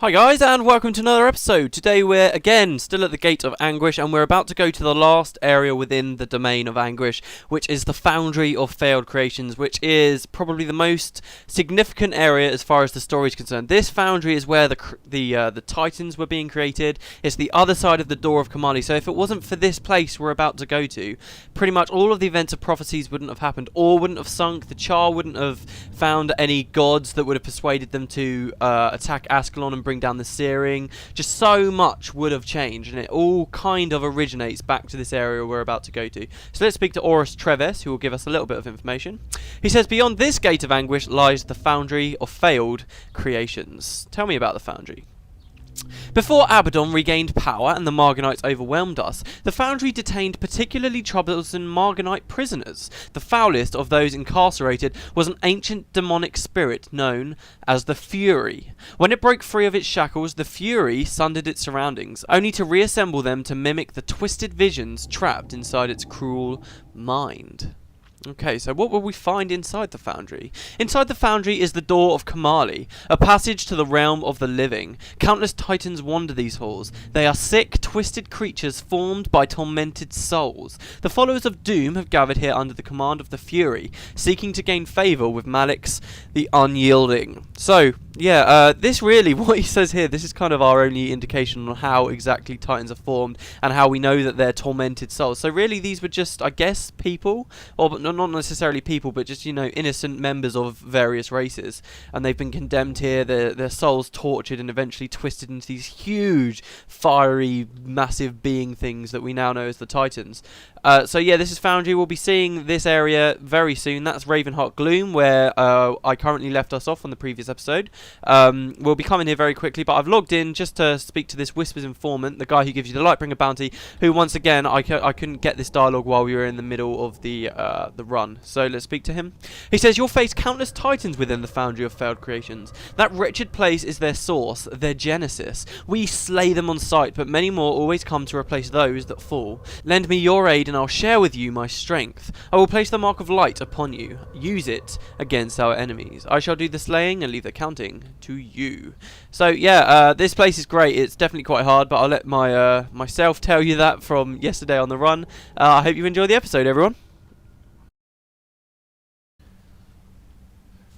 Hi guys, and welcome to another episode. Today we're again still at the Gate of Anguish, and we're about to go to the last area within the domain of Anguish, which is the Foundry of Failed Creations, which is probably the most significant area as far as the story is concerned. This Foundry is where the Titans were being created. It's the other side of the Door of Kamali. So if it wasn't for this place we're about to go to, pretty much all of the events of Prophecies wouldn't have happened. Ore wouldn't have sunk. The Char wouldn't have found any gods that would have persuaded them to attack Ascalon and bring down the Searing. Just so much would have changed, and it all kind of originates back to this area we're about to go to. So let's speak to Aurus Treves, who will give us a little bit of information. He says, beyond this Gate of Anguish lies the Foundry of Failed Creations. Tell me about the Foundry. Before Abaddon regained power and the Marganites overwhelmed us, the Foundry detained particularly troublesome Marganite prisoners. The foulest of those incarcerated was an ancient demonic spirit known as the Fury. When it broke free of its shackles, the Fury sundered its surroundings, only to reassemble them to mimic the twisted visions trapped inside its cruel mind. Okay, so what will we find inside the Foundry? Inside the Foundry is the Door of Kamali, a passage to the realm of the living. Countless titans wander these halls. They are sick, twisted creatures formed by tormented souls. The followers of Doom have gathered here under the command of the Fury, seeking to gain favour with Malick's the Unyielding. So, yeah, this really, what he says here, this is kind of our only indication on how exactly titans are formed and how we know that they're tormented souls. So really, these were just, I guess, people, or not necessarily people, but just, you know, innocent members of various races, and they've been condemned here, their souls tortured and eventually twisted into these huge, fiery, massive being things that we now know as the Titans. So yeah, this is Foundry. We'll be seeing this area very soon. That's Ravenheart Gloom, where I currently left us off on the previous episode. We'll be coming here very quickly, but I've logged in just to speak to this Whispers informant, the guy who gives you the Lightbringer bounty, who once again, I couldn't get this dialogue while we were in the middle of the run. So let's speak to him. He says, you'll face countless titans within the Foundry of Failed Creations. That wretched place is their source, their genesis. We slay them on sight, but many more always come to replace those that fall. Lend me your aid and I'll share with you my strength. I will place the mark of light upon you. Use it against our enemies. I shall do the slaying and leave the counting to you. So yeah, this place is great. It's definitely quite hard, but I'll let myself tell you that from yesterday on the run. I hope you enjoy the episode, everyone.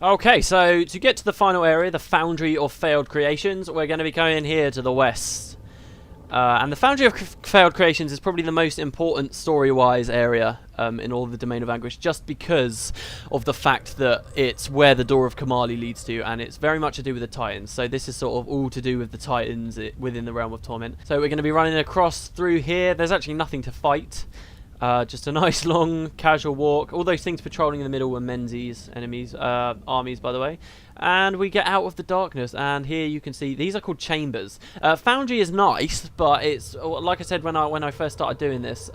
Okay, so to get to the final area, the Foundry of Failed Creations, we're going to be going here to the west. And the Foundry of Failed Creations is probably the most important story-wise area in all of the Domain of Anguish, just because of the fact that it's where the Door of Kamali leads to, and it's very much to do with the Titans. So this is sort of all to do with the Titans within the realm of Torment. So we're going to be running across through here. There's actually nothing to fight. Just a nice long casual walk. All those things patrolling in the middle were Menzies enemies, armies by the way. And we get out of the darkness, and here you can see these are called chambers. Foundry is nice, but it's like I said when I first started doing this.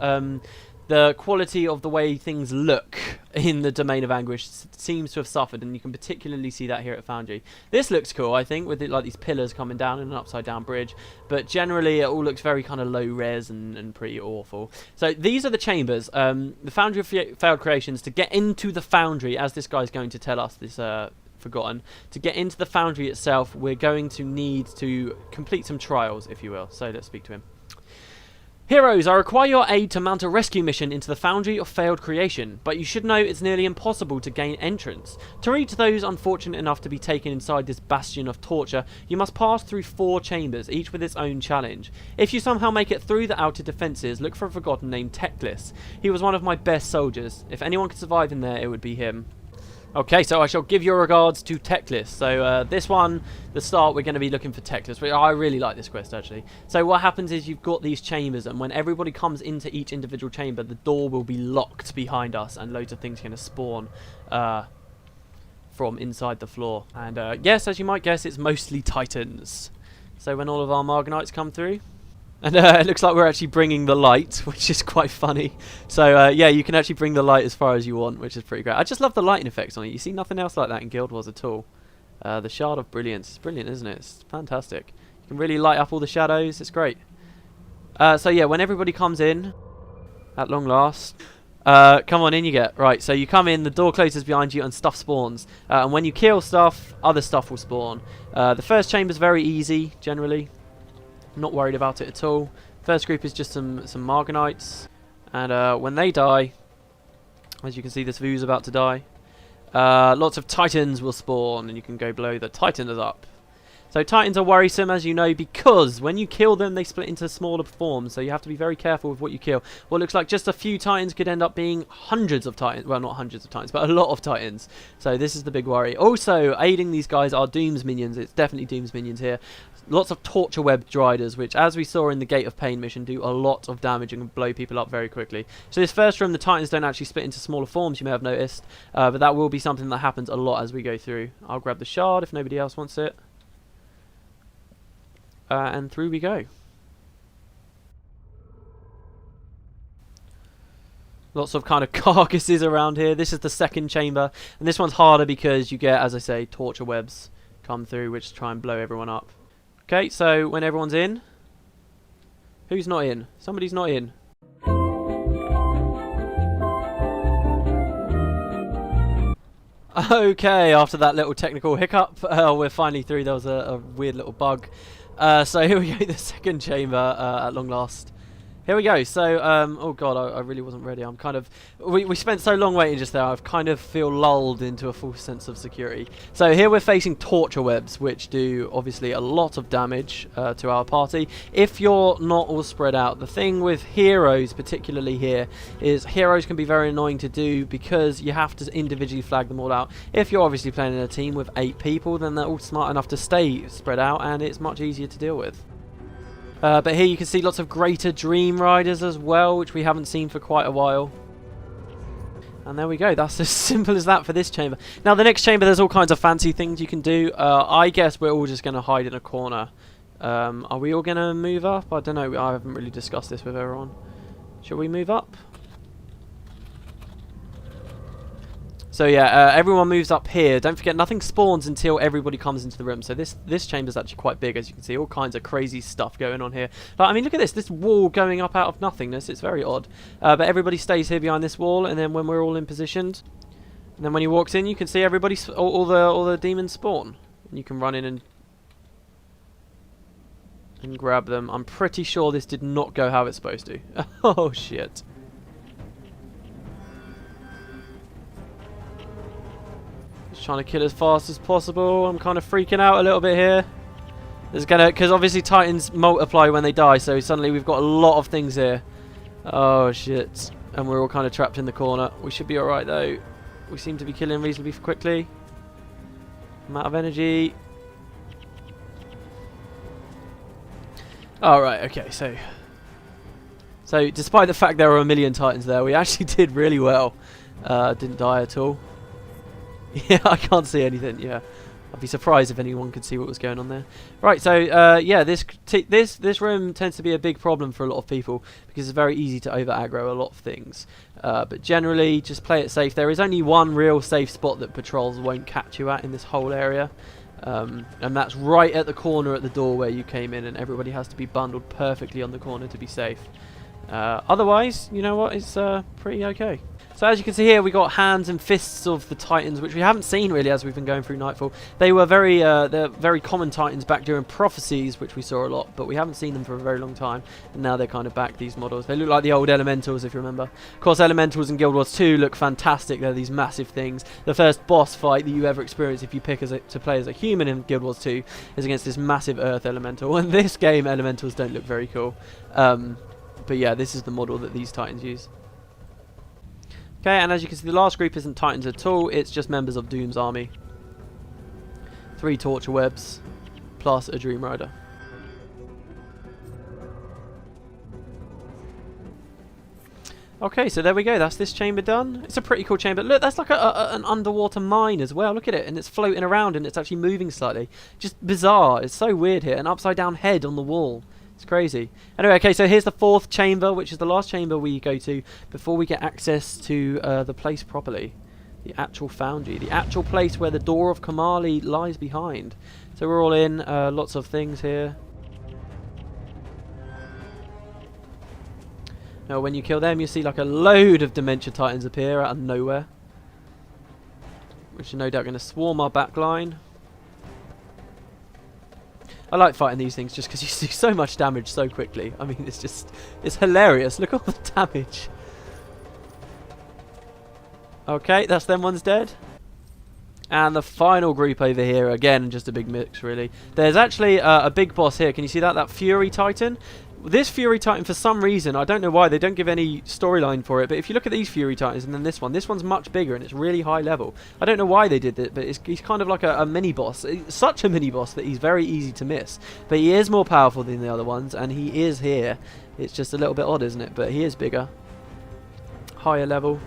The quality of the way things look in the Domain of Anguish seems to have suffered, and you can particularly see that here at Foundry. This looks cool, I think, with like these pillars coming down in an upside-down bridge, but generally it all looks very kind of low-res and pretty awful. So these are the chambers. The Foundry of Failed Creations. To get into the Foundry, as this guy's going to tell us, this Forgotten, to get into the Foundry itself, we're going to need to complete some trials, if you will. So let's speak to him. Heroes, I require your aid to mount a rescue mission into the Foundry of Failed Creation, but you should know it's nearly impossible to gain entrance. To reach those unfortunate enough to be taken inside this bastion of torture, you must pass through 4 chambers, each with its own challenge. If you somehow make it through the outer defences, look for a Forgotten named Teclis. He was one of my best soldiers. If anyone could survive in there, it would be him. Okay, so I shall give your regards to Teclis. So this one, the start, we're going to be looking for Teclis. I really like this quest, actually. So what happens is you've got these chambers, and when everybody comes into each individual chamber, the door will be locked behind us, and loads of things are going to spawn from inside the floor. And yes, as you might guess, it's mostly Titans. So when all of our Marganites come through... And it looks like we're actually bringing the light, which is quite funny. So, yeah, you can actually bring the light as far as you want, which is pretty great. I just love the lighting effects on it. You see nothing else like that in Guild Wars at all. The Shard of Brilliance. It's brilliant, isn't it? It's fantastic. You can really light up all the shadows. It's great. So, yeah, when everybody comes in, at long last, Come on, in you get. Right, so you come in, the door closes behind you, and stuff spawns. And when you kill stuff, other stuff will spawn. The first chamber's very easy, generally. Not worried about it at all. First group is just some Marganites. And when they die, as you can see, this Vu's about to die. Lots of Titans will spawn, and you can go blow the Titans up. So Titans are worrisome, as you know, because when you kill them, they split into smaller forms, so you have to be very careful with what you kill. What looks like just a few Titans could end up being hundreds of Titans. Well, not hundreds of Titans, but a lot of Titans. So this is the big worry. Also, aiding these guys are Doom's minions. It's definitely Doom's minions here. Lots of torture web driders, which, as we saw in the Gate of Pain mission, do a lot of damage and blow people up very quickly. So this first room, the Titans don't actually split into smaller forms, you may have noticed. But that will be something that happens a lot as we go through. I'll grab the shard if nobody else wants it. And through we go. Lots of kind of carcasses around here. This is the second chamber. And this one's harder because you get, as I say, torture webs come through which try and blow everyone up. Okay, so when everyone's in... Who's not in? Somebody's not in. Okay, after that little technical hiccup, we're finally through. There was a weird little bug. So here we go, the second chamber at long last. Here we go. So, oh god, I really wasn't ready. I'm kind of... We spent so long waiting just there, I've kind of feel lulled into a false sense of security. So here we're facing torture webs, which do obviously a lot of damage to our party. If you're not all spread out, the thing with heroes, particularly here, is heroes can be very annoying to do because you have to individually flag them all out. If you're obviously playing in a team with 8 people, then they're all smart enough to stay spread out, and it's much easier to deal with. But here you can see lots of greater Dream Riders as well, which we haven't seen for quite a while. And there we go. That's as simple as that for this chamber. Now, the next chamber, there's all kinds of fancy things you can do. I guess we're all just going to hide in a corner. Are we all going to move up? I don't know. I haven't really discussed this with everyone. Shall we move up? So yeah, everyone moves up here. Don't forget, nothing spawns until everybody comes into the room. So this chamber's actually quite big, as you can see. All kinds of crazy stuff going on here. Like, I mean, look at this wall going up out of nothingness. It's very odd. But everybody stays here behind this wall, and then when we're all in positioned, and then when he walks in, you can see everybody, all the demons spawn. And you can run in and grab them. I'm pretty sure this did not go how it's supposed to. Oh shit. Trying to kill as fast as possible. I'm kind of freaking out a little bit here. There's because obviously Titans multiply when they die, so suddenly we've got a lot of things here. Oh shit. And we're all kind of trapped in the corner. We should be alright though. We seem to be killing reasonably quickly. I'm out of energy. Alright, okay, so despite the fact there were a million Titans there, we actually did really well. Didn't die at all. Yeah, I can't see anything. Yeah, I'd be surprised if anyone could see what was going on there. Right, so yeah, this room tends to be a big problem for a lot of people because it's very easy to over aggro a lot of things. But generally, just play it safe. There is only one real safe spot that patrols won't catch you at in this whole area, and that's right at the corner at the door where you came in, and everybody has to be bundled perfectly on the corner to be safe. Otherwise, you know what, it's pretty okay. So as you can see here, we got hands and fists of the Titans, which we haven't seen really as we've been going through Nightfall. They were they're very common Titans back during Prophecies, which we saw a lot, but we haven't seen them for a very long time. And now they're kind of back, these models. They look like the old Elementals, if you remember. Of course, Elementals in Guild Wars 2 look fantastic. They're these massive things. The first boss fight that you ever experience if you pick to play as a human in Guild Wars 2 is against this massive Earth Elemental. And this game, Elementals don't look very cool. But yeah, this is the model that these Titans use. Okay, and as you can see, the last group isn't Titans at all, it's just members of Doom's army. 3 torture webs, plus a Dream Rider. Okay, so there we go, that's this chamber done. It's a pretty cool chamber. Look, that's like an underwater mine as well, look at it, and it's floating around and it's actually moving slightly. Just bizarre, it's so weird here, an upside down head on the wall. It's crazy. Anyway, okay, so here's the 4th chamber, which is the last chamber we go to before we get access to the place properly. The actual Foundry. The actual place where the Door of Kamali lies behind. So we're all in. Lots of things here. Now when you kill them, you see like a load of Dementia Titans appear out of nowhere, which are no doubt going to swarm our back line. I like fighting these things just because you do so much damage so quickly. I mean, it's hilarious. Look at all the damage. Okay, that's them ones dead. And the final group over here, again, just a big mix, really. There's actually a big boss here. Can you see that? That Fury Titan? This Fury Titan, for some reason, I don't know why, they don't give any storyline for it, but if you look at these Fury Titans and then this one's much bigger and it's really high level. I don't know why they did it, but he's kind of like a mini-boss. Such a mini-boss that he's very easy to miss. But he is more powerful than the other ones, and he is here. It's just a little bit odd, isn't it? But he is bigger. Higher level.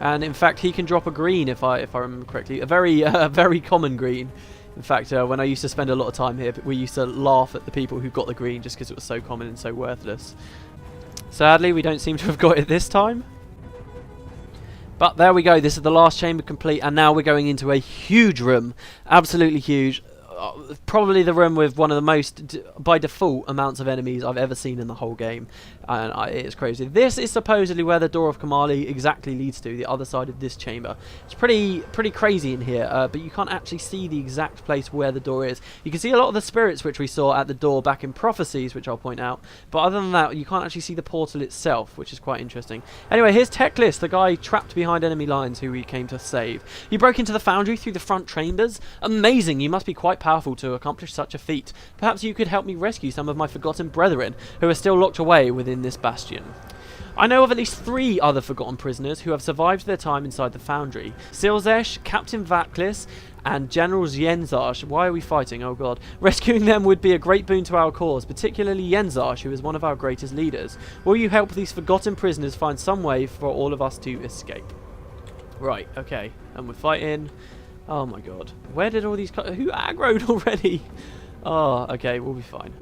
And in fact, he can drop a green, if I remember correctly. A very common green. In fact, when I used to spend a lot of time here, we used to laugh at the people who got the green just because it was so common and so worthless. Sadly, we don't seem to have got it this time. But there we go. This is the last chamber complete, and now we're going into a huge room. Absolutely huge. Probably the room with one of the most, by default, amounts of enemies I've ever seen in the whole game. And it's crazy. This is supposedly where the Door of Kamali exactly leads to, the other side of this chamber. It's pretty crazy in here, but you can't actually see the exact place where the door is. You can see a lot of the spirits which we saw at the door back in Prophecies, which I'll point out. But other than that, you can't actually see the portal itself, which is quite interesting. Anyway, here's Teclis, the guy trapped behind enemy lines who we came to save. You broke into the Foundry through the front chambers? Amazing! You must be quite powerful to accomplish such a feat. Perhaps you could help me rescue some of my forgotten brethren who are still locked away within this bastion. I know of at least 3 other forgotten prisoners who have survived their time inside the Foundry. Silzesh, Captain Vaklis, and General Yenzarsh. Why are we fighting? Oh god. Rescuing them would be a great boon to our cause, particularly Yenzarsh, who is one of our greatest leaders. Will you help these forgotten prisoners find some way for all of us to escape? Right, okay. And we're fighting. Oh my god. Where did all these... Who aggroed already? Oh, okay, we'll be fine.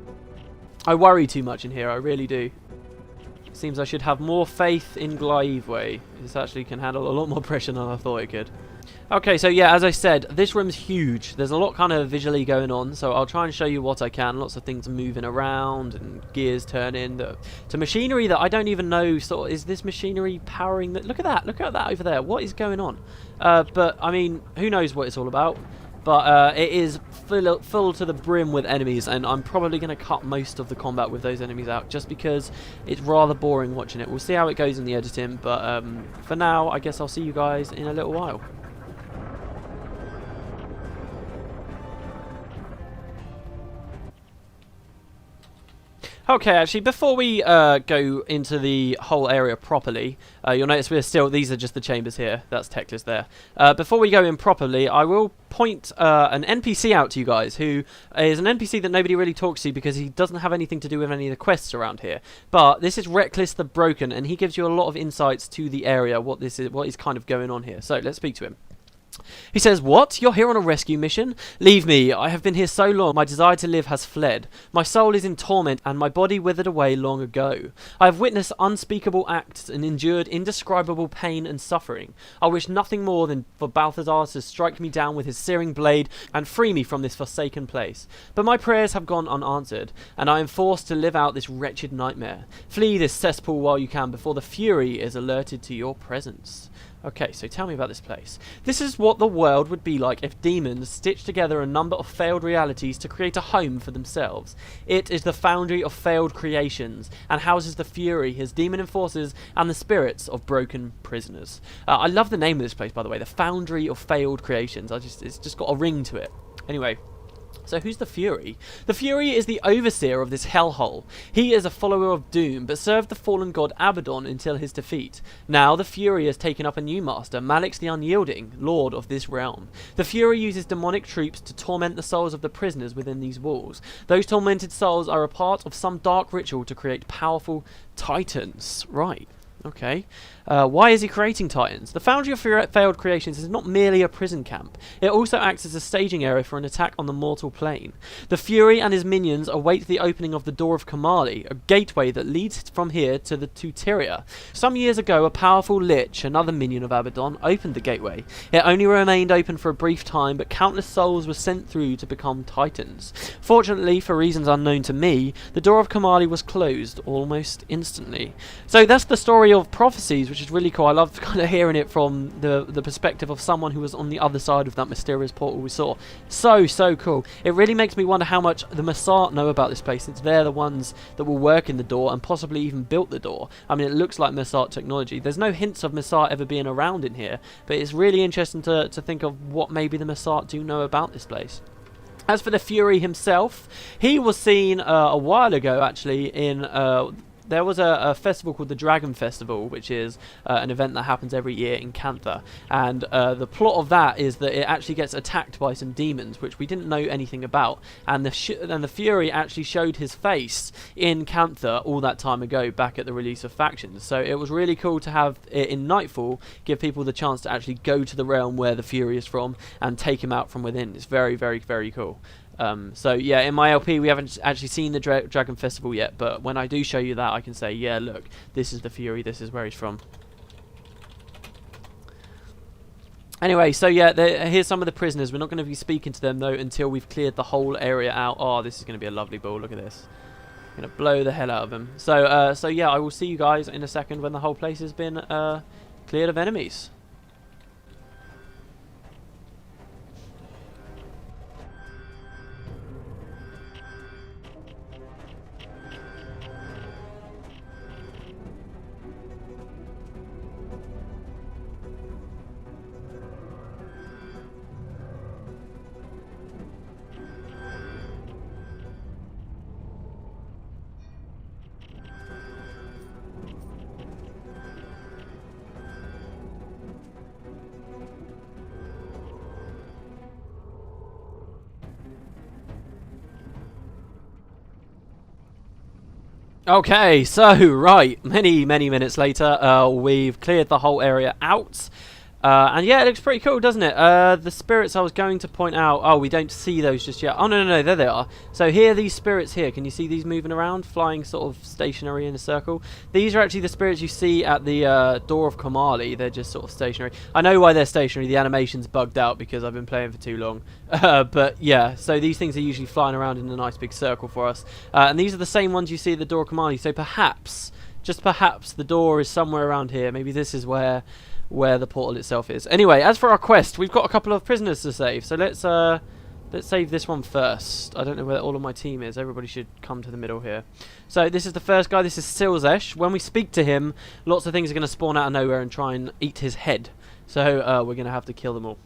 I worry too much in here, I really do. Seems I should have more faith in Glaiveway. This actually can handle a lot more pressure than I thought it could. Okay, so yeah, as I said, this room's huge. There's a lot kind of visually going on, so I'll try and show you what I can. Lots of things moving around and gears turning to machinery that I don't even know. Sort of, is this machinery powering the... Look at that over there. What is going on? But, I mean, who knows what it's all about. But it is full to the brim with enemies, and I'm probably going to cut most of the combat with those enemies out just because it's rather boring watching it. We'll see how it goes in the editing, but for now, I guess I'll see you guys in a little while. Okay, actually, before we go into the whole area properly, you'll notice these are just the chambers here. That's Teclis there. Before we go in properly, I will point an NPC out to you guys, who is an NPC that nobody really talks to because he doesn't have anything to do with any of the quests around here. But this is Reckless the Broken, and he gives you a lot of insights to the area, what is kind of going on here. So let's speak to him. He says, "What? You're here on a rescue mission? Leave me. I have been here so long, my desire to live has fled. My soul is in torment, and my body withered away long ago. I have witnessed unspeakable acts and endured indescribable pain and suffering. I wish nothing more than for Balthazar to strike me down with his searing blade and free me from this forsaken place. But my prayers have gone unanswered, and I am forced to live out this wretched nightmare. Flee this cesspool while you can before the Fury is alerted to your presence." Okay, so tell me about this place. This is what the world would be like if demons stitched together a number of failed realities to create a home for themselves. It is the Foundry of failed creations, and houses the Fury, his demon enforcers, and the spirits of broken prisoners. I love the name of this place, by the way, the Foundry of failed creations. It's just got a ring to it. Anyway. So who's the Fury? The Fury is the overseer of this hellhole. He is a follower of Doom, but served the fallen god Abaddon until his defeat. Now the Fury has taken up a new master, Malick the Unyielding, lord of this realm. The Fury uses demonic troops to torment the souls of the prisoners within these walls. Those tormented souls are a part of some dark ritual to create powerful titans. Right. Okay. Why is he creating Titans? The Foundry of Failed Creations is not merely a prison camp. It also acts as a staging area for an attack on the mortal plane. The Fury and his minions await the opening of the Door of Kamali, a gateway that leads from here to the Tuteria. Some years ago, a powerful Lich, another minion of Abaddon, opened the gateway. It only remained open for a brief time, but countless souls were sent through to become Titans. Fortunately, for reasons unknown to me, the Door of Kamali was closed almost instantly. So that's the story of Prophecies, which is really cool. I love kind of hearing it from the perspective of someone who was on the other side of that mysterious portal we saw. So cool. It really makes me wonder how much the Massart know about this place, since they're the ones that will work in the door and possibly even built the door. I mean, it looks like Massart technology. There's no hints of Massart ever being around in here, but it's really interesting to think of what maybe the Massart do know about this place. As for the Fury himself, he was seen a while ago, actually, in... there was a festival called the Dragon Festival, which is an event that happens every year in Cantha. And the plot of that is that it actually gets attacked by some demons, which we didn't know anything about. And the Fury actually showed his face in Cantha all that time ago, back at the release of Factions. So it was really cool to have it in Nightfall, give people the chance to actually go to the realm where the Fury is from and take him out from within. It's very, very, very cool. So yeah, in my LP we haven't actually seen the Dragon Festival yet, but when I do show you that, I can say, yeah, look, this is the Fury, this is where he's from. Anyway, so yeah, here's some of the prisoners. We're not going to be speaking to them though until we've cleared the whole area out. Oh, this is going to be a lovely ball. Look at this. I'm going to blow the hell out of them. So yeah, I will see you guys in a second when the whole place has been cleared of enemies. Okay, so, right, many minutes later, we've cleared the whole area out. And yeah, it looks pretty cool, doesn't it? The spirits I was going to point out... Oh, we don't see those just yet. Oh, no, there they are. So here, these spirits here. Can you see these moving around? Flying sort of stationary in a circle. These are actually the spirits you see at the Door of Kamali. They're just sort of stationary. I know why they're stationary. The animation's bugged out because I've been playing for too long. But yeah, so these things are usually flying around in a nice big circle for us. And these are the same ones you see at the Door of Kamali. So perhaps, just perhaps, the door is somewhere around here. Maybe this is where the portal itself is. Anyway, as for our quest, we've got a couple of prisoners to save, so let's save this one first. I don't know where all of my team is. Everybody should come to the middle here. So this is the first guy. This is Silzesh. When we speak to him, lots of things are going to spawn out of nowhere and try and eat his head. So we're going to have to kill them all.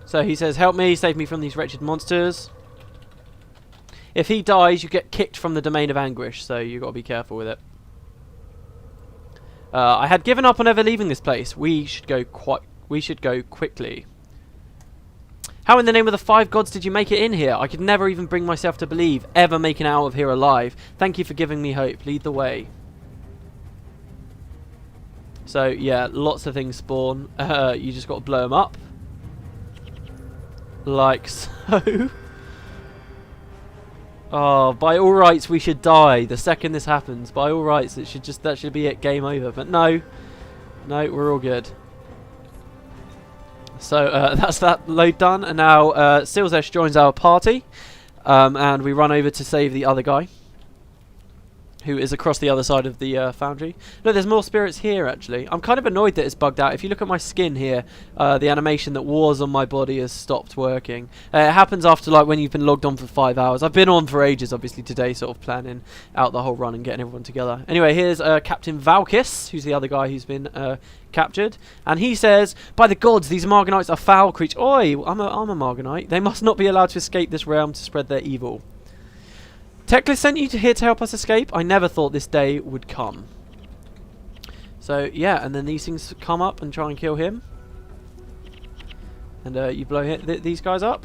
So he says, help me, save me from these wretched monsters. If he dies, you get kicked from the domain of Anguish, so you've got to be careful with it. I had given up on ever leaving this place. We should go quickly. How in the name of the five gods did you make it in here? I could never even bring myself to believe ever making it out of here alive. Thank you for giving me hope. Lead the way. So yeah, lots of things spawn. You just got to blow them up, like so. Oh, by all rights we should die the second this happens. By all rights that should be it, game over. But no, we're all good. So that's that load done, and now Silzesh joins our party, and we run over to save the other guy, who is across the other side of the Foundry. Look, there's more spirits here, actually. I'm kind of annoyed that it's bugged out. If you look at my skin here, the animation that was on my body has stopped working. It happens after, like, when you've been logged on for 5 hours. I've been on for ages, obviously, today, sort of planning out the whole run and getting everyone together. Anyway, here's Captain Valkis, who's the other guy who's been captured. And he says, by the gods, these Marganites are foul creatures. Oi, I'm a Marganite. They must not be allowed to escape this realm to spread their evil. Teclis sent you here to help us escape? I never thought this day would come. So, yeah, and then these things come up and try and kill him. And you blow these guys up.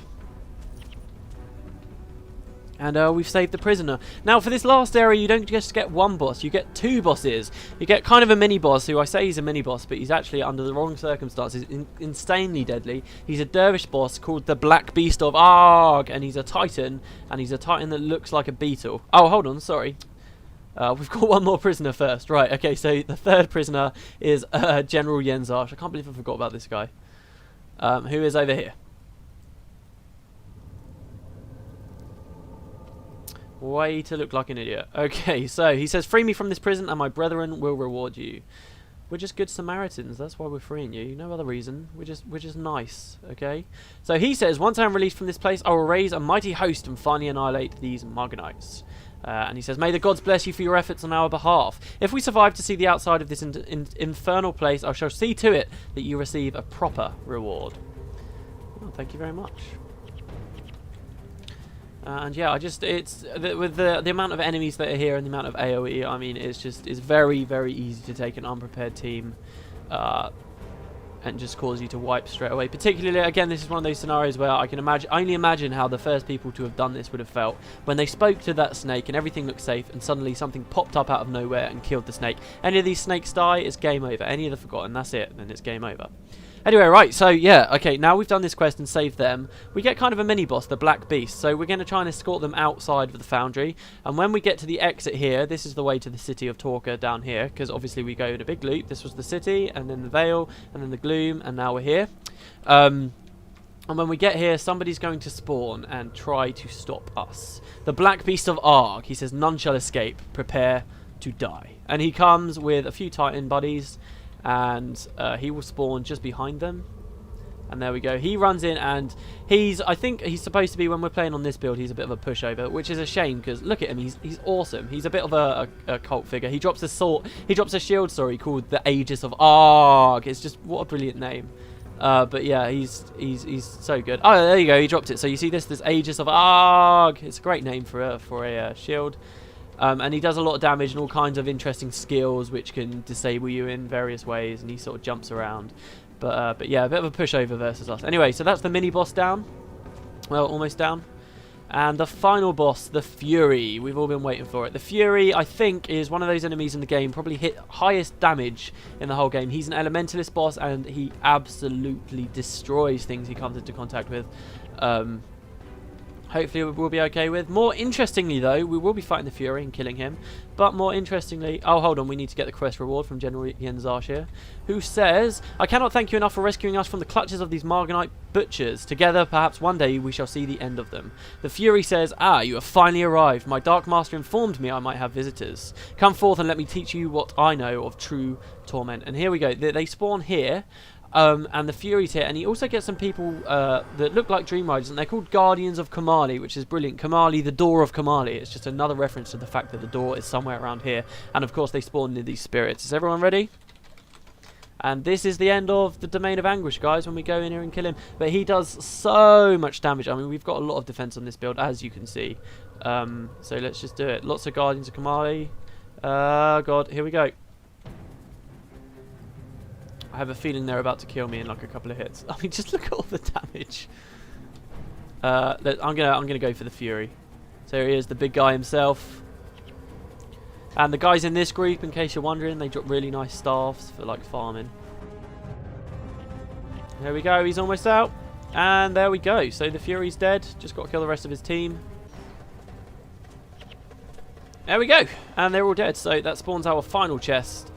And we've saved the prisoner. Now, for this last area, you don't just get one boss. You get two bosses. You get kind of a mini-boss, who I say he's a mini-boss, but he's actually, under the wrong circumstances, insanely deadly. He's a dervish boss called the Black Beast of Arg, and he's a titan, that looks like a beetle. Oh, hold on, sorry. We've got one more prisoner first. Right, okay, so the third prisoner is General Yenzarsh. I can't believe I forgot about this guy. Who is over here. Way to look like an idiot. Okay, so he says, free me from this prison and my brethren will reward you. We're just good Samaritans, that's why we're freeing you. No other reason. We're just nice, okay? So he says, once I am released from this place, I will raise a mighty host and finally annihilate these Marganites. And he says, may the gods bless you for your efforts on our behalf. If we survive to see the outside of this infernal place, I shall see to it that you receive a proper reward. Oh, thank you very much. And yeah, with the amount of enemies that are here and the amount of AoE, I mean, it's very, very easy to take an unprepared team and just cause you to wipe straight away. Particularly, again, this is one of those scenarios where I can only imagine how the first people to have done this would have felt when they spoke to that snake and everything looked safe, and suddenly something popped up out of nowhere and killed the snake. Any of these snakes die, it's game over. Any of the Forgotten, that's it, then it's game over. Anyway, right, so yeah, okay, now we've done this quest and saved them, we get kind of a mini-boss, the Black Beast, so we're going to try and escort them outside of the Foundry, and when we get to the exit here, this is the way to the city of Torka down here, because obviously we go in a big loop. This was the city, and then the Vale, and then the Gloom, and now we're here. And when we get here, somebody's going to spawn and try to stop us. The Black Beast of Arg, he says, none shall escape, prepare to die. And he comes with a few Titan buddies, and he will spawn just behind them. And there we go. He runs in, and I think he's supposed to be, when we're playing on this build, he's a bit of a pushover, which is a shame, because look at him, he's awesome. He's a bit of a cult figure. He drops a shield, sorry, called the Aegis of Arg. It's just, what a brilliant name. But yeah, he's so good. Oh, there you go, he dropped it. So you see this Aegis of Arg. It's a great name for a shield. And he does a lot of damage and all kinds of interesting skills which can disable you in various ways, and he sort of jumps around. But yeah, a bit of a pushover versus us. Anyway, so that's the mini-boss down. Well, almost down. And the final boss, the Fury. We've all been waiting for it. The Fury, I think, is one of those enemies in the game, probably hit highest damage in the whole game. He's an elementalist boss, and he absolutely destroys things he comes into contact with. Hopefully we'll be okay with. More interestingly, though, we will be fighting the Fury and killing him. But more interestingly... Oh, hold on. We need to get the quest reward from General Yenzarsh here, who says, I cannot thank you enough for rescuing us from the clutches of these Marganite butchers. Together, perhaps one day, we shall see the end of them. The Fury says, you have finally arrived. My Dark Master informed me I might have visitors. Come forth and let me teach you what I know of true torment. And here we go. They spawn here. And the Fury's here, and he also gets some people that look like Dream Riders, and they're called Guardians of Kamali, which is brilliant. Kamali, the door of Kamali. It's just another reference to the fact that the door is somewhere around here. And of course they spawn near these spirits. Is everyone ready? And this is the end of the Domain of Anguish, guys, when we go in here and kill him. But he does so much damage. I mean, we've got a lot of defense on this build, as you can see. So let's just do it. Lots of Guardians of Kamali. God, here we go. I have a feeling they're about to kill me in like a couple of hits. I mean, just look at all the damage. I'm gonna go for the Fury. So here he is, the big guy himself. And the guys in this group, in case you're wondering, they drop really nice staffs for like farming. There we go. He's almost out, and there we go. So the Fury's dead. Just got to kill the rest of his team. There we go, and they're all dead. So that spawns our final chest,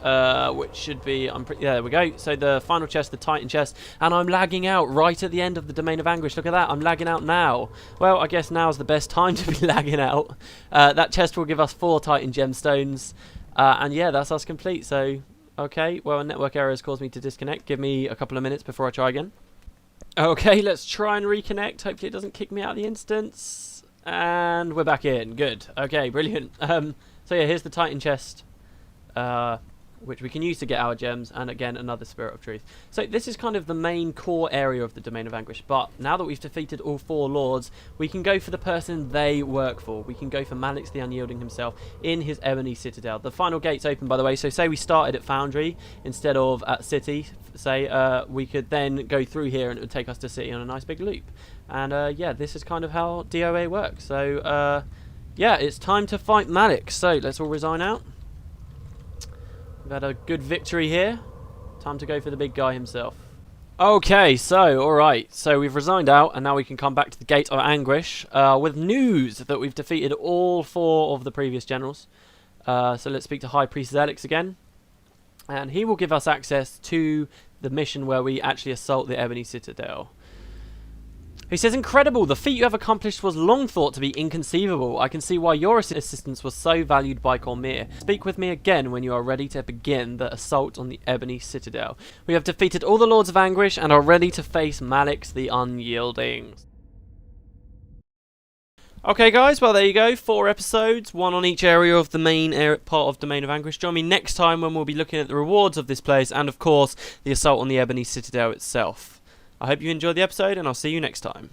which should be, yeah, there we go. So the final chest, the Titan chest, and I'm lagging out right at the end of the Domain of Anguish. Look at that, I'm lagging out now. Well, I guess now's the best time to be lagging out. That chest will give us 4 Titan gemstones, and yeah, that's us complete. So, okay, well, a network error has caused me to disconnect. Give me a couple of minutes before I try again. Okay, let's try and reconnect. Hopefully it doesn't kick me out of the instance. And we're back in. Good. Okay, brilliant. So yeah, here's the Titan chest. which we can use to get our gems, and again another Spirit of Truth. So this is kind of the main core area of the Domain of Anguish, but now that we've defeated all 4 lords, we can go for the person they work for. We can go for Malick the Unyielding himself in his Ebony Citadel. The final gate's open, by the way, so say we started at Foundry instead of at City, say, we could then go through here and it would take us to City on a nice big loop. And yeah, this is kind of how DOA works. So yeah, it's time to fight Malick. So let's all resign out. We've had a good victory here. Time to go for the big guy himself. Okay, so, alright. So we've resigned out, and now we can come back to the Gate of Anguish with news that we've defeated all 4 of the previous generals. So let's speak to High Priest Zelix again. And he will give us access to the mission where we actually assault the Ebony Citadel. He says, incredible, the feat you have accomplished was long thought to be inconceivable. I can see why your assistance was so valued by Cormyr. Speak with me again when you are ready to begin the assault on the Ebony Citadel. We have defeated all the Lords of Anguish and are ready to face Malick the Unyielding. Okay guys, well there you go, 4 episodes, 1 on each area of the main part of Domain of Anguish. Join me next time when we'll be looking at the rewards of this place and of course the assault on the Ebony Citadel itself. I hope you enjoyed the episode, and I'll see you next time.